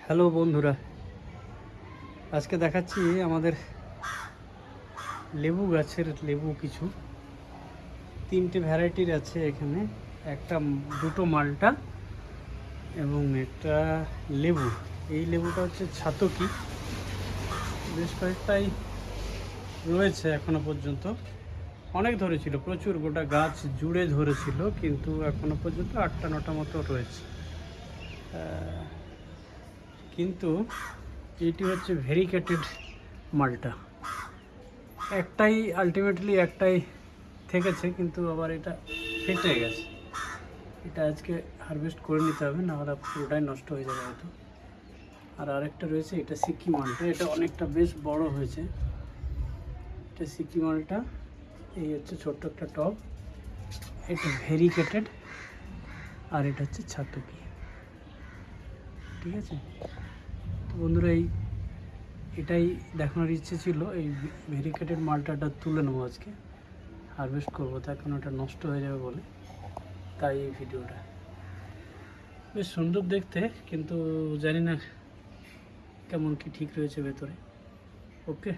Hello বন্ধুরা, আজকে দেখাচ্ছি আমাদের লেবু গাছের লেবু কিছু তিনটে ভ্যারাইটির আছে এখানে। দুটো মালটা এবং একটা লেবু। এই লেবুটা হচ্ছে ছাতকি। বেশ কয়েকটাই রয়েছে এখনো পর্যন্ত, অনেক ধরেছিল, প্রচুর গোটা গাছ জুড়ে ধরেছিল, কিন্তু এখনো পর্যন্ত 8-9টা মতো রয়েছে। কিন্তু এটি হচ্ছে ভেরিকেটেড মালটা। একটাই থেকেছে, কিন্তু আবার এটা ফেটে গেছে। এটা আজকে হারভেস্ট করে নিতে হবে, নাহলে পুরোটাই নষ্ট হয়ে যাবে হয়তো। আর আরেকটা রয়েছে, এটা সিকি মালটা। এটা অনেকটা বেশ বড় হয়েছে। এটা সিকি মালটা। এই হচ্ছে ছোট্ট একটা টব। এটা ভেরিকেটেড, আর এটা হচ্ছে ছাতকি। ঠিক আছে তো বন্ধুরা, এটাই দেখানোর ইচ্ছে ছিল। এই ভেরিকেটেড মালটাটা তুলে নেবো আজকে, হারভেস্ট করবো, তার কারণ ওটা নষ্ট হয়ে যাবে বলে। তাই এই ভিডিওটা বেশ সুন্দর দেখতে, কিন্তু জানি না কেমন কি ঠিক রয়েছে ভেতরে। ওকে।